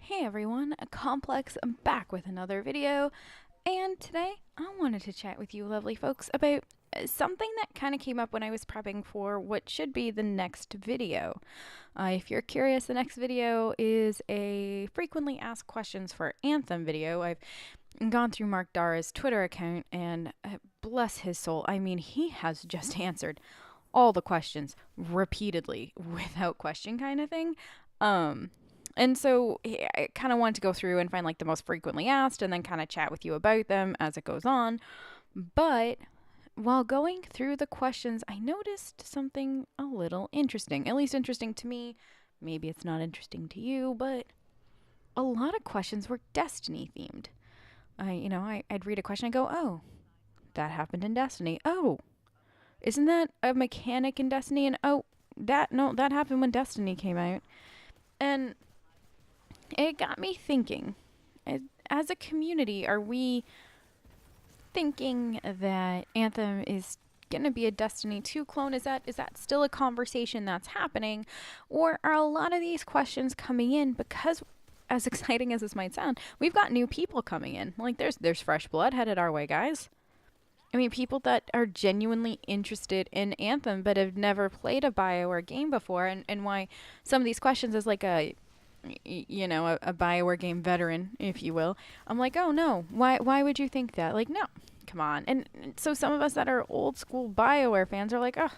Hey everyone, Complex back with another video, and today I wanted to chat with you lovely folks about something that kind of came up when I was prepping for what should be the next video. If you're curious, the next video is a frequently asked questions for Anthem video. I've gone through Mark Dara's Twitter account, and bless his soul, I mean, he has just answered all the questions repeatedly without question kind of thing. And so I kind of wanted to go through and find like the most frequently asked and then kind of chat with you about them as it goes on. But while going through the questions, I noticed something a little interesting, at least interesting to me. Maybe it's not interesting to you, but a lot of questions were Destiny themed. I'd read a question and go, oh, that happened in Destiny. Oh, isn't that a mechanic in Destiny? And oh, that happened when Destiny came out. And it got me thinking, as a community, are we thinking that Anthem is going to be a Destiny 2 clone? Is that still a conversation that's happening? Or are a lot of these questions coming in because, as exciting as this might sound, we've got new people coming in. Like, there's fresh blood headed our way, guys. I mean, people that are genuinely interested in Anthem but have never played a BioWare game before, and why some of these questions is like a BioWare game veteran, if you will. I'm like, oh no, why would you think that? Like, no, come on. And so some of us that are old school BioWare fans are like, oh,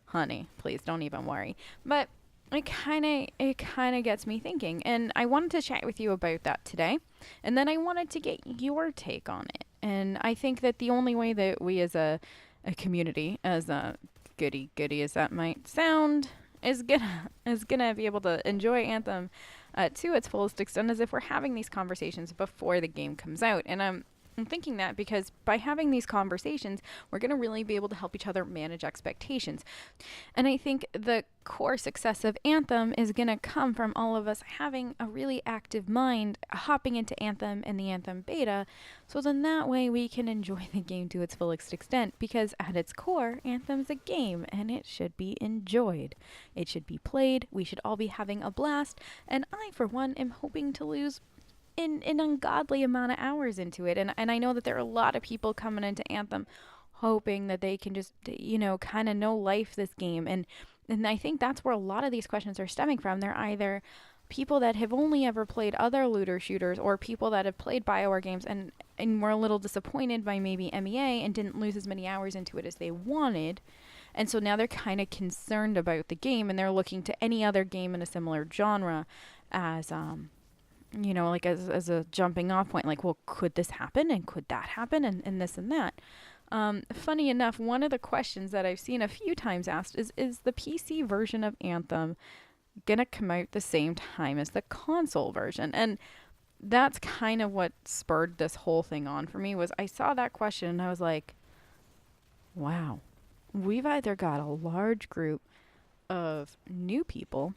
honey, please don't even worry. But it kind of gets me thinking, and I wanted to chat with you about that today, and then I wanted to get your take on it. And I think that the only way that we as a community, as goody as that might sound, is gonna be able to enjoy Anthem to its fullest extent, as if we're having these conversations before the game comes out. And I'm thinking that because by having these conversations, we're going to really be able to help each other manage expectations. And I think the core success of Anthem is going to come from all of us having a really active mind, hopping into Anthem and the Anthem beta, so then that way we can enjoy the game to its fullest extent, because at its core, Anthem's a game and it should be enjoyed. It should be played, we should all be having a blast, and I, for one, am hoping to lose an ungodly amount of hours into it. And I know that there are a lot of people coming into Anthem hoping that they can just, kind of know life this game. And I think that's where a lot of these questions are stemming from. They're either people that have only ever played other looter shooters, or people that have played BioWare games and were a little disappointed by maybe MEA and didn't lose as many hours into it as they wanted. And so now they're kind of concerned about the game, and they're looking to any other game in a similar genre as like as a jumping off point, like, well, could this happen and could that happen and this and that. Funny enough, one of the questions that I've seen a few times asked is the PC version of Anthem gonna come out the same time as the console version? And that's kind of what spurred this whole thing on for me. Was I saw that question and I was like, wow, we've either got a large group of new people,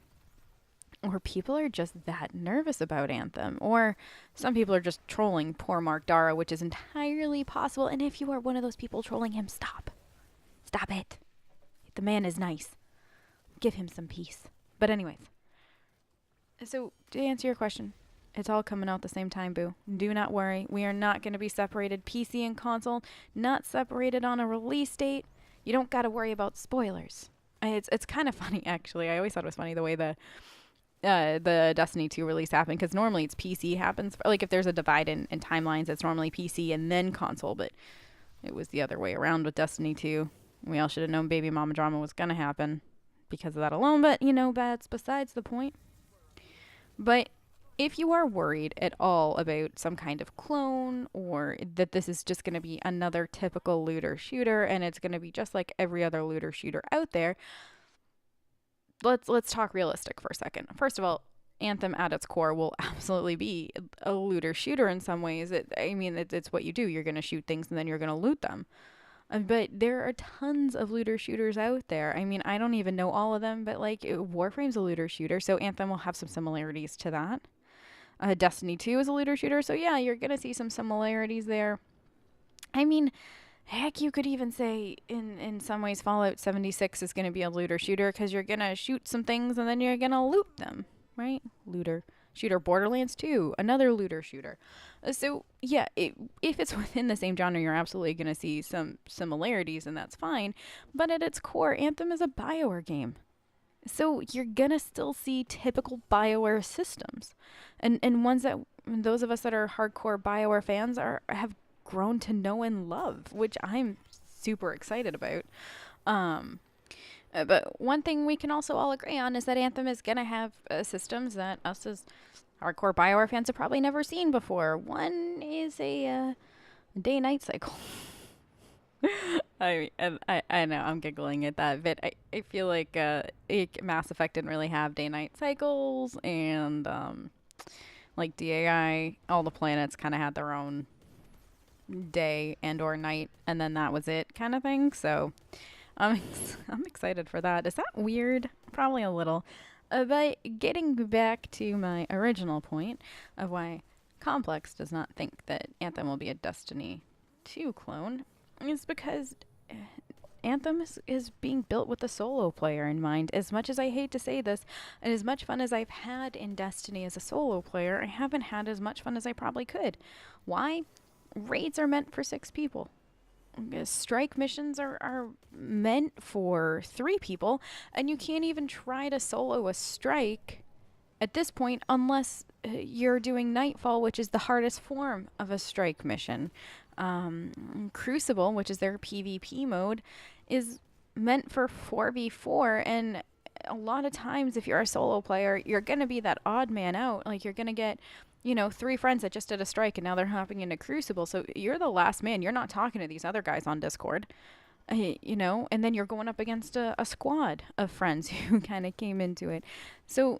or people are just that nervous about Anthem, or some people are just trolling poor Mark Dara, which is entirely possible. And if you are one of those people trolling him, stop it. The man is nice. Give him some peace. But anyways, so to answer your question, it's all coming out the same time, boo. Do not worry. We are not going to be separated. PC and console, not separated on a release date. You don't got to worry about spoilers. It's kind of funny, actually. I always thought it was funny the way the Destiny 2 release happened, because normally it's PC happens. Like, if there's a divide in timelines, it's normally PC and then console, but it was the other way around with Destiny 2. We all should have known baby mama drama was going to happen because of that alone, but, that's besides the point. But if you are worried at all about some kind of clone, or that this is just going to be another typical looter shooter and it's going to be just like every other looter shooter out there, let's talk realistic for a second. First of all, Anthem at its core will absolutely be a looter shooter in some ways. It's what you do. You're going to shoot things and then you're going to loot them. But there are tons of looter shooters out there. I mean, I don't even know all of them, but like Warframe's a looter shooter, so Anthem will have some similarities to that. Destiny 2 is a looter shooter, so yeah, you're going to see some similarities there. I mean, heck, you could even say in some ways Fallout 76 is going to be a looter shooter, because you're going to shoot some things and then you're going to loot them, right? Looter shooter. Borderlands 2, another looter shooter. So, yeah, if it's within the same genre, you're absolutely going to see some similarities, and that's fine. But at its core, Anthem is a BioWare game. So you're going to still see typical BioWare systems. And ones that those of us that are hardcore BioWare fans have grown to know and love, which I'm super excited about. But one thing we can also all agree on is that Anthem is going to have systems that us as hardcore BioWare fans have probably never seen before. One is a day-night cycle. I know I'm giggling at that, but I feel like Mass Effect didn't really have day-night cycles, and like DAI, all the planets kind of had their own day and or night, and then that was it kind of thing. So I'm excited for that. Is that weird? Probably a little. But getting back to my original point of why Complex does not think that Anthem will be a Destiny 2 clone is because Anthem is being built with the solo player in mind. As much as I hate to say this, and as much fun as I've had in Destiny as a solo player, I haven't had as much fun as I probably could. Why? Raids are meant for 6 people. Strike missions are meant for 3 people, and you can't even try to solo a strike at this point unless you're doing Nightfall, which is the hardest form of a strike mission. Crucible, which is their PvP mode, is meant for 4v4, and a lot of times if you're a solo player, you're going to be that odd man out. Like, you're going to get 3 friends that just did a strike and now they're hopping into Crucible. So you're the last man. You're not talking to these other guys on Discord, and then you're going up against a squad of friends who kind of came into it. So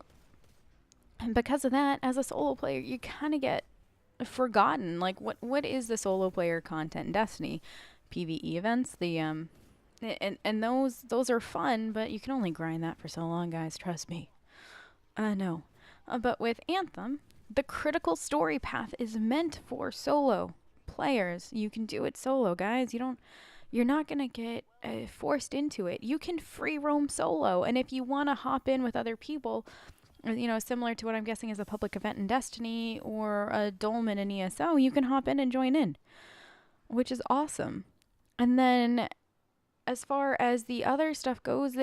because of that, as a solo player, you kind of get forgotten. Like, what is the solo player content in Destiny? PvE events, and those are fun, but you can only grind that for so long, guys. Trust me. No. But with Anthem, the critical story path is meant for solo players. You can do it solo, guys. You're not gonna get forced into it. You can free roam solo, and if you want to hop in with other people, similar to what I'm guessing is a public event in Destiny or a Dolmen in ESO, you can hop in and join in, which is awesome. And then as far as the other stuff goes,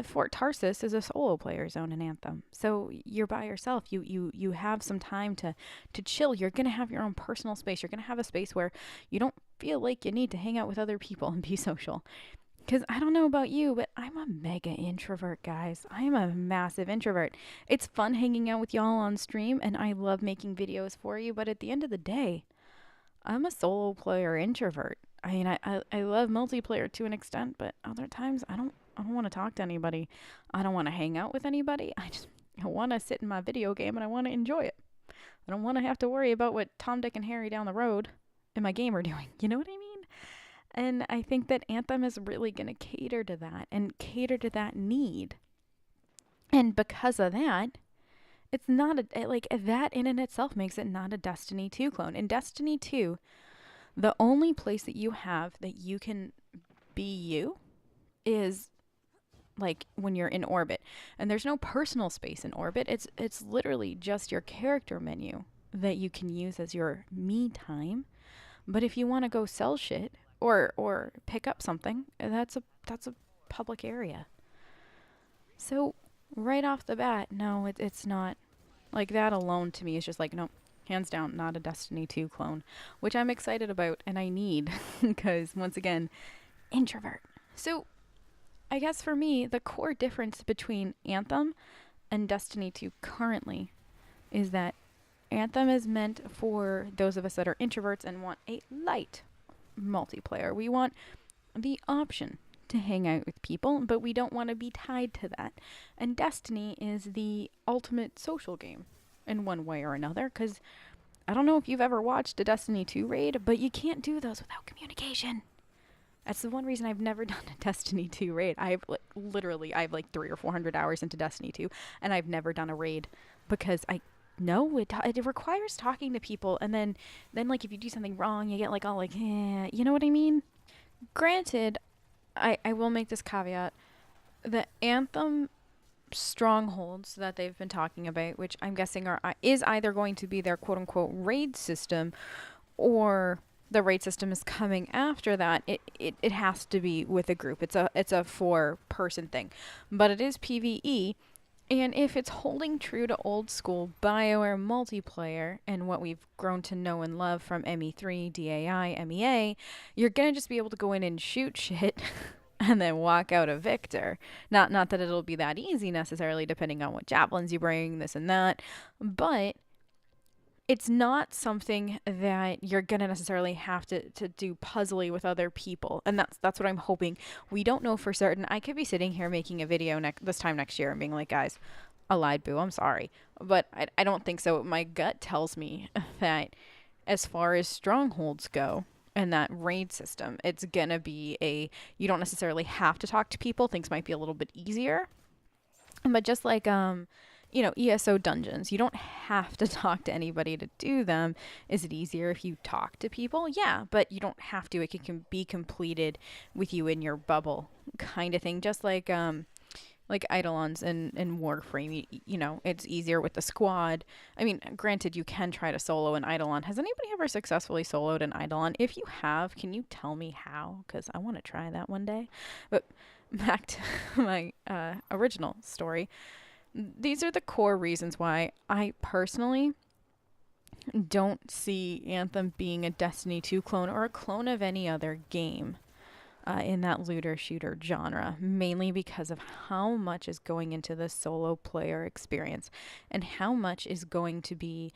Fort Tarsus is a solo player zone in Anthem. So you're by yourself. You have some time to chill. You're going to have your own personal space. You're going to have a space where you don't feel like you need to hang out with other people and be social. Because I don't know about you, but I'm a mega introvert, guys. I am a massive introvert. It's fun hanging out with y'all on stream, and I love making videos for you. But at the end of the day, I'm a solo player introvert. I mean, I love multiplayer to an extent, but other times I don't want to talk to anybody. I don't want to hang out with anybody. I want to sit in my video game and I want to enjoy it. I don't want to have to worry about what Tom, Dick, and Harry down the road in my game are doing. You know what I mean? And I think that Anthem is really going to cater to that and cater to that need. And because of that, it's not that in and itself makes it not a Destiny 2 clone. In Destiny 2, the only place that you have that you can be you is like when you're in orbit. And there's no personal space in orbit. It's literally just your character menu that you can use as your me time. But if you want to go sell shit or pick up something, that's a public area. So right off the bat, no, it's not. Like, that alone to me is just like, nope. Hands down, not a Destiny 2 clone, which I'm excited about and I need because, once again, introvert. So I guess for me, the core difference between Anthem and Destiny 2 currently is that Anthem is meant for those of us that are introverts and want a light multiplayer. We want the option to hang out with people, but we don't want to be tied to that. And Destiny is the ultimate social game in one way or another, because I don't know if you've ever watched a Destiny 2 raid, but you can't do those without communication. That's the one reason I've never done a Destiny 2 raid. I have 300 or 400 hours into Destiny 2, and I've never done a raid because it requires talking to people, and then like if you do something wrong, you get like all like, you know what I mean? Granted, I will make this caveat: the Anthem strongholds that they've been talking about, which I'm guessing is either going to be their quote unquote raid system, or the raid system is coming after that. It has to be with a group. It's a 4-person thing, but it is PvE. And if it's holding true to old school BioWare multiplayer and what we've grown to know and love from ME3, DAI, MEA, you're going to just be able to go in and shoot shit and then walk out a victor. Not that it'll be that easy necessarily, depending on what javelins you bring, this and that, but it's not something that you're going to necessarily have to do puzzly with other people. And that's what I'm hoping. We don't know for certain. I could be sitting here making a video this time next year and being like, guys, I lied, boo, I'm sorry. But I don't think so. My gut tells me that as far as strongholds go and that raid system, it's going to be you don't necessarily have to talk to people. Things might be a little bit easier. But just like, ESO dungeons, you don't have to talk to anybody to do them. Is it easier if you talk to people? Yeah, but you don't have to. It can be completed with you in your bubble, kind of thing. Just like Eidolons and Warframe, it's easier with the squad. I mean, granted, you can try to solo an Eidolon. Has anybody ever successfully soloed an Eidolon? If you have, can you tell me how? Because I want to try that one day. But back to my original story. These are the core reasons why I personally don't see Anthem being a Destiny 2 clone or a clone of any other game in that looter-shooter genre, mainly because of how much is going into the solo player experience and how much is going to be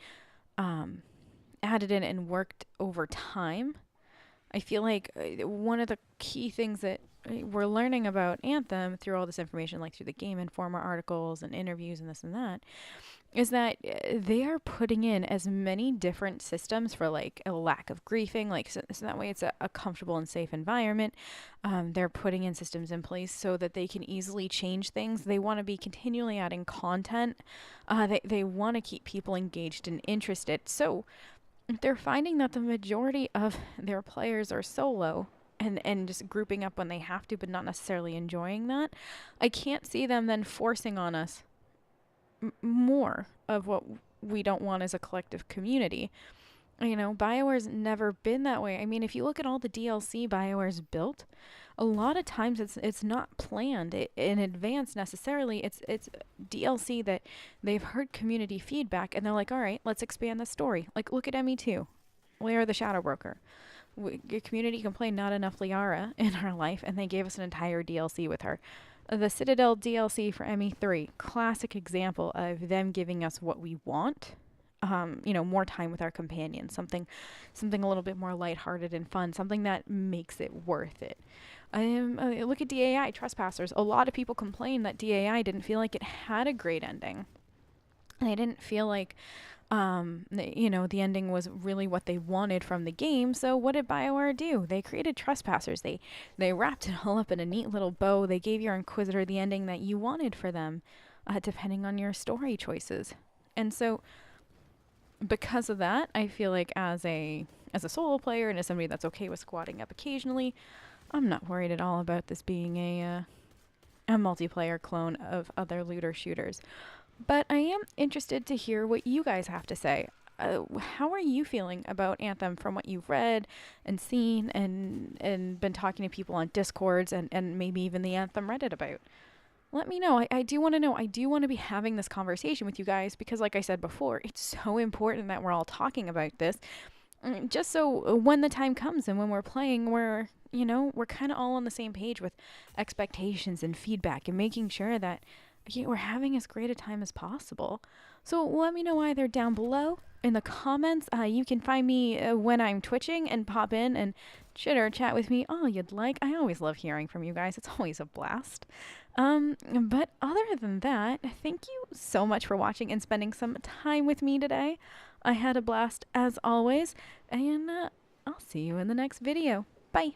added in and worked over time. I feel like one of the key things that we're learning about Anthem through all this information, like through the Game Informer articles and interviews and this and that, is that they are putting in as many different systems for like a lack of griefing, like so that way it's a comfortable and safe environment. They're putting in systems in place so that they can easily change things. They want to be continually adding content. They want to keep people engaged and interested. So they're finding that the majority of their players are solo and just grouping up when they have to, but not necessarily enjoying that. I can't see them then forcing on us more of what we don't want as a collective community. BioWare's never been that way. I mean, if you look at all the DLC BioWare's built, a lot of times it's not planned in advance necessarily. It's DLC that they've heard community feedback and they're like, all right, let's expand the story. Like, look at ME2, Lair the Shadow Broker. Your community complained not enough Liara in her life, and they gave us an entire DLC with her. The Citadel DLC for ME3, classic example of them giving us what we want. More time with our companions, something a little bit more lighthearted and fun, something that makes it worth it. Look at DAI, Trespassers. A lot of people complain that DAI didn't feel like it had a great ending. They didn't feel like the ending was really what they wanted from the game. So what did BioWare do? They created Trespassers. They wrapped it all up in a neat little bow. They gave your Inquisitor the ending that you wanted for them, depending on your story choices. And so because of that, I feel like as a solo player and as somebody that's okay with squatting up occasionally, I'm not worried at all about this being a multiplayer clone of other looter shooters. But I am interested to hear what you guys have to say. How are you feeling about Anthem from what you've read and seen and been talking to people on Discords and maybe even the Anthem Reddit about? Let me know. I do want to know. I do want to be having this conversation with you guys because, like I said before, it's so important that we're all talking about this. Just so when the time comes and when we're playing, we're kind of all on the same page with expectations and feedback and making sure that we're having as great a time as possible. So let me know either down below in the comments. You can find me when I'm twitching and pop in and chitter chat with me all you'd like. I always love hearing from you guys. It's always a blast. But other than that, thank you so much for watching and spending some time with me today. I had a blast as always, and I'll see you in the next video. Bye.